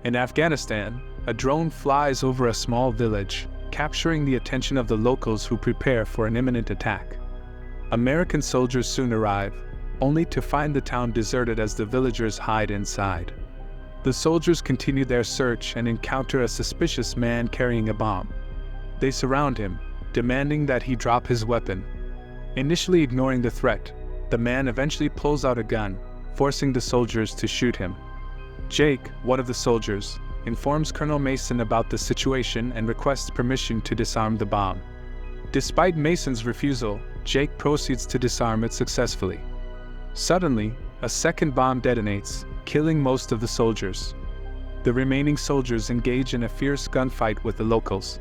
In Afghanistan, a drone flies over a small village, capturing the attention of the locals who prepare for an imminent attack. American soldiers soon arrive, only to find the town deserted as the villagers hide inside. The soldiers continue their search and encounter a suspicious man carrying a bomb. They surround him, demanding that he drop his weapon. Initially ignoring the threat, the man eventually pulls out a gun, forcing the soldiers to shoot him. Jake, one of the soldiers, informs Colonel Mason about the situation and requests permission to disarm the bomb. Despite Mason's refusal, Jake proceeds to disarm it successfully. Suddenly, a second bomb detonates, killing most of the soldiers. The remaining soldiers engage in a fierce gunfight with the locals.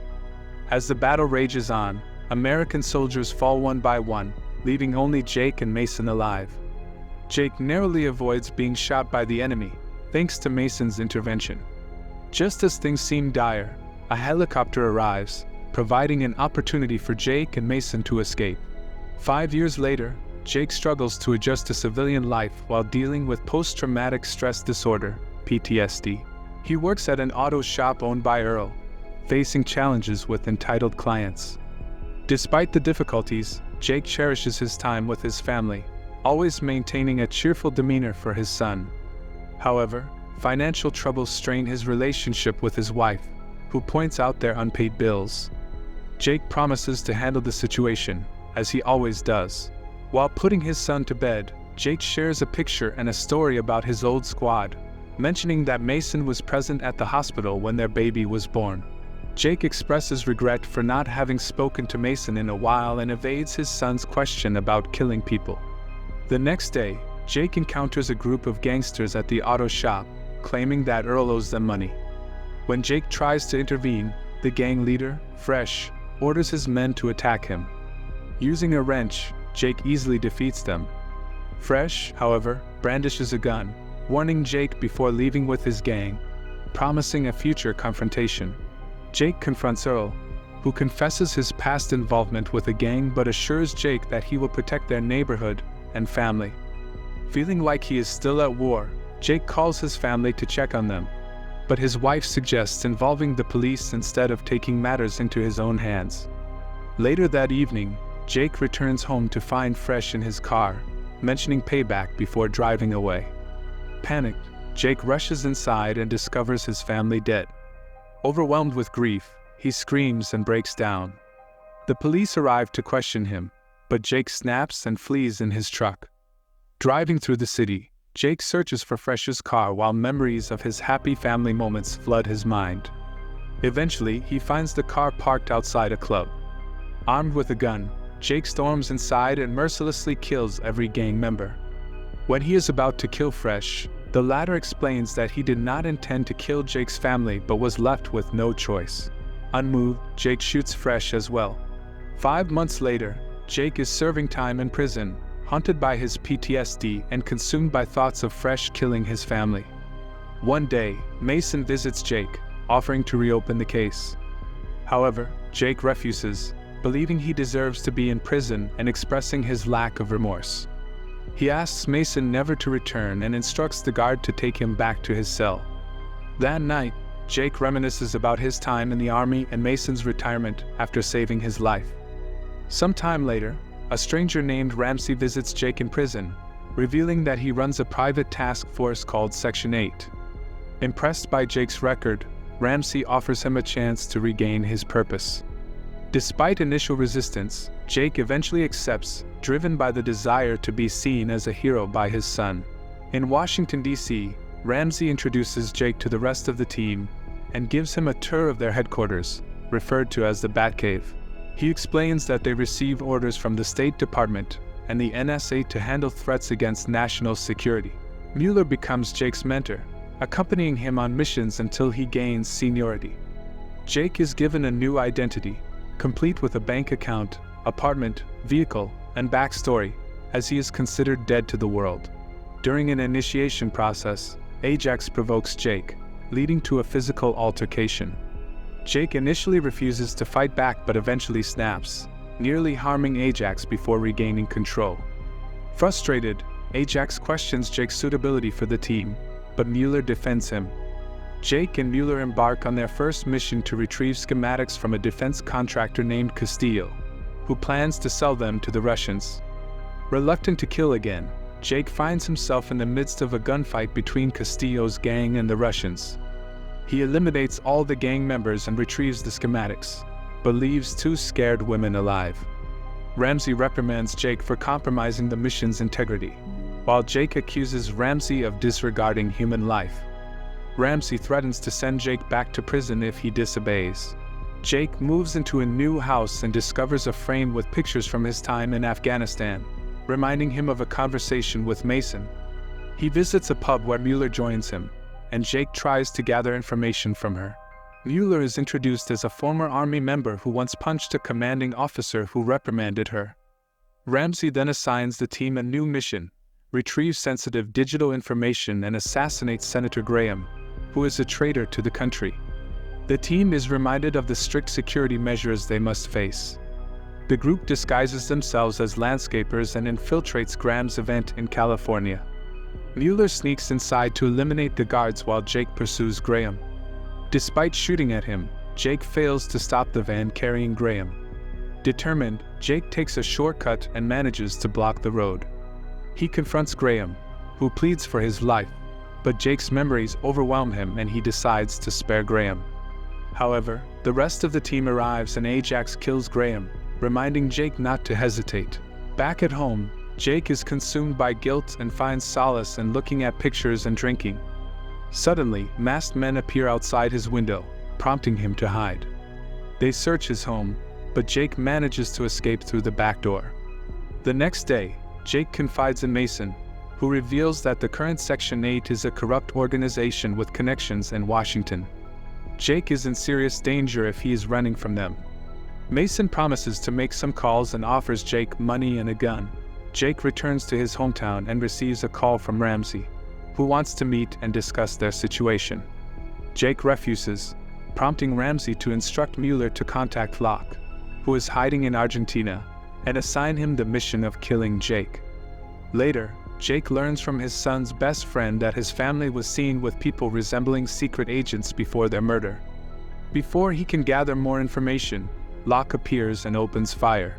As the battle rages on, American soldiers fall one by one, leaving only Jake and Mason alive. Jake narrowly avoids being shot by the enemy, thanks to Mason's intervention. Just as things seem dire, a helicopter arrives, providing an opportunity for Jake and Mason to escape. 5 years later, Jake struggles to adjust to civilian life while dealing with post-traumatic stress disorder, PTSD. He works at an auto shop owned by Earl, facing challenges with entitled clients. Despite the difficulties, Jake cherishes his time with his family, always maintaining a cheerful demeanor for his son. However, financial troubles strain his relationship with his wife, who points out their unpaid bills. Jake promises to handle the situation, as he always does. While putting his son to bed, Jake shares a picture and a story about his old squad, mentioning that Mason was present at the hospital when their baby was born. Jake expresses regret for not having spoken to Mason in a while and evades his son's question about killing people. The next day, Jake encounters a group of gangsters at the auto shop, claiming that Earl owes them money. When Jake tries to intervene, the gang leader, Fresh, orders his men to attack him. Using a wrench, Jake easily defeats them. Fresh, however, brandishes a gun, warning Jake before leaving with his gang, promising a future confrontation. Jake confronts Earl, who confesses his past involvement with the gang but assures Jake that he will protect their neighborhood and family. Feeling like he is still at war, Jake calls his family to check on them, but his wife suggests involving the police instead of taking matters into his own hands. Later that evening, Jake returns home to find Fresh in his car, mentioning payback before driving away. Panicked, Jake rushes inside and discovers his family dead. Overwhelmed with grief, he screams and breaks down. The police arrive to question him, but Jake snaps and flees in his truck. Driving through the city, Jake searches for Fresh's car while memories of his happy family moments flood his mind. Eventually, he finds the car parked outside a club. Armed with a gun, Jake storms inside and mercilessly kills every gang member. When he is about to kill Fresh, the latter explains that he did not intend to kill Jake's family but was left with no choice. Unmoved, Jake shoots Fresh as well. 5 months later, Jake is serving time in prison, haunted by his PTSD and consumed by thoughts of Fresh killing his family. One day, Mason visits Jake, offering to reopen the case. However, Jake refuses, believing he deserves to be in prison and expressing his lack of remorse. He asks Mason never to return and instructs the guard to take him back to his cell. That night, Jake reminisces about his time in the army and Mason's retirement after saving his life. Some time later, a stranger named Ramsey visits Jake in prison, revealing that he runs a private task force called Section 8. Impressed by Jake's record, Ramsey offers him a chance to regain his purpose. Despite initial resistance, Jake eventually accepts, driven by the desire to be seen as a hero by his son. In Washington, D.C., Ramsey introduces Jake to the rest of the team and gives him a tour of their headquarters, referred to as the Batcave. He explains that they receive orders from the State Department and the NSA to handle threats against national security. Mueller becomes Jake's mentor, accompanying him on missions until he gains seniority. Jake is given a new identity, complete with a bank account, apartment, vehicle, and backstory, as he is considered dead to the world. During an initiation process, Ajax provokes Jake, leading to a physical altercation. Jake initially refuses to fight back but eventually snaps, nearly harming Ajax before regaining control. Frustrated, Ajax questions Jake's suitability for the team, but Mueller defends him. Jake and Mueller embark on their first mission to retrieve schematics from a defense contractor named Castillo, who plans to sell them to the Russians. Reluctant to kill again, Jake finds himself in the midst of a gunfight between Castillo's gang and the Russians. He eliminates all the gang members and retrieves the schematics, but leaves 2 scared women alive. Ramsey reprimands Jake for compromising the mission's integrity, while Jake accuses Ramsey of disregarding human life. Ramsey threatens to send Jake back to prison if he disobeys. Jake moves into a new house and discovers a frame with pictures from his time in Afghanistan, reminding him of a conversation with Mason. He visits a pub where Mueller joins him, and Jake tries to gather information from her. Mueller is introduced as a former army member who once punched a commanding officer who reprimanded her. Ramsey then assigns the team a new mission: retrieve sensitive digital information and assassinate Senator Graham, who is a traitor to the country. The team is reminded of the strict security measures they must face. The group disguises themselves as landscapers and infiltrates Graham's event in California. Mueller sneaks inside to eliminate the guards while Jake pursues Graham. Despite shooting at him, Jake fails to stop the van carrying Graham. Determined, Jake takes a shortcut and manages to block the road. He confronts Graham, who pleads for his life, but Jake's memories overwhelm him and he decides to spare Graham. However, the rest of the team arrives and Ajax kills Graham, reminding Jake not to hesitate. Back at home, Jake is consumed by guilt and finds solace in looking at pictures and drinking. Suddenly, masked men appear outside his window, prompting him to hide. They search his home, but Jake manages to escape through the back door. The next day, Jake confides in Mason, who reveals that the current Section 8 is a corrupt organization with connections in Washington. Jake is in serious danger if he is running from them. Mason promises to make some calls and offers Jake money and a gun. Jake returns to his hometown and receives a call from Ramsey, who wants to meet and discuss their situation. Jake refuses, prompting Ramsey to instruct Mueller to contact Locke, who is hiding in Argentina, and assign him the mission of killing Jake. Later, Jake learns from his son's best friend that his family was seen with people resembling secret agents before their murder. Before he can gather more information, Locke appears and opens fire.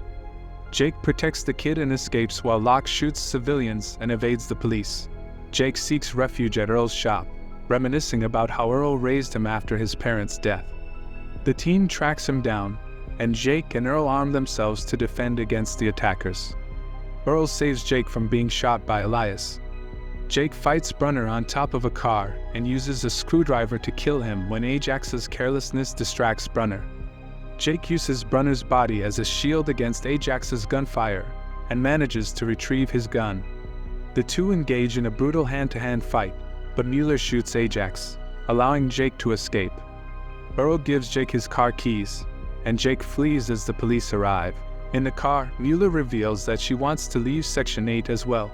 Jake protects the kid and escapes while Locke shoots civilians and evades the police. Jake seeks refuge at Earl's shop, reminiscing about how Earl raised him after his parents' death. The team tracks him down, and Jake and Earl arm themselves to defend against the attackers. Earl saves Jake from being shot by Elias. Jake fights Brunner on top of a car and uses a screwdriver to kill him when Ajax's carelessness distracts Brunner. Jake uses Brunner's body as a shield against Ajax's gunfire and manages to retrieve his gun. The two engage in a brutal hand-to-hand fight, but Mueller shoots Ajax, allowing Jake to escape. Earl gives Jake his car keys, and Jake flees as the police arrive. In the car, Mueller reveals that she wants to leave Section 8 as well.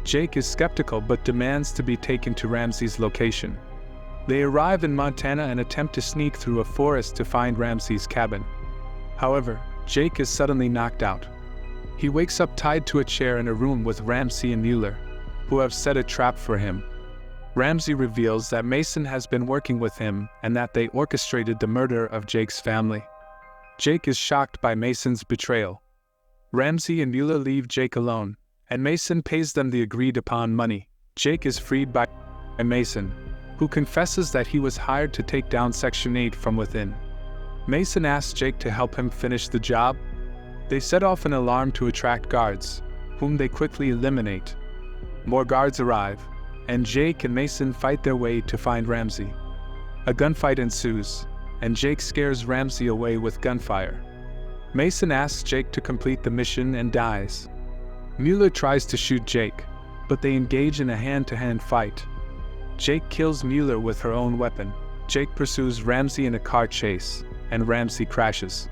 Jake is skeptical but demands to be taken to Ramsey's location. They arrive in Montana and attempt to sneak through a forest to find Ramsey's cabin. However, Jake is suddenly knocked out. He wakes up tied to a chair in a room with Ramsey and Mueller, who have set a trap for him. Ramsey reveals that Mason has been working with him and that they orchestrated the murder of Jake's family. Jake is shocked by Mason's betrayal. Ramsey and Mueller leave Jake alone, and Mason pays them the agreed-upon money. Jake is freed by Mason, who confesses that he was hired to take down Section 8 from within. Mason asks Jake to help him finish the job. They set off an alarm to attract guards, whom they quickly eliminate. More guards arrive, and Jake and Mason fight their way to find Ramsey. A gunfight ensues, and Jake scares Ramsey away with gunfire. Mason asks Jake to complete the mission and dies. Mueller tries to shoot Jake, but they engage in a hand-to-hand fight. Jake kills Mueller with her own weapon. Jake pursues Ramsey in a car chase, and Ramsey crashes.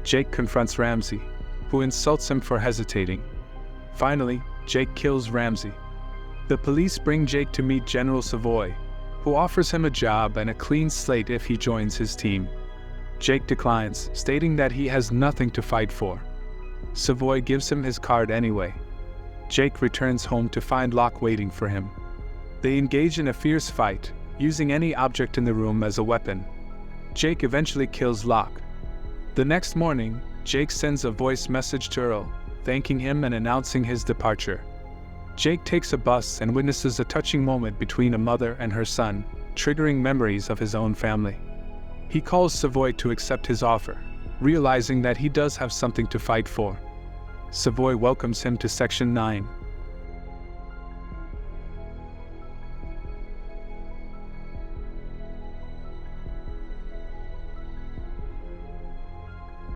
Jake confronts Ramsey, who insults him for hesitating. Finally, Jake kills Ramsey. The police bring Jake to meet General Savoy, who offers him a job and a clean slate if he joins his team. Jake declines, stating that he has nothing to fight for. Savoy gives him his card anyway. Jake returns home to find Locke waiting for him. They engage in a fierce fight, using any object in the room as a weapon. Jake eventually kills Locke. The next morning, Jake sends a voice message to Earl, thanking him and announcing his departure. Jake takes a bus and witnesses a touching moment between a mother and her son, triggering memories of his own family. He calls Savoy to accept his offer, realizing that he does have something to fight for. Savoy welcomes him to Section 9,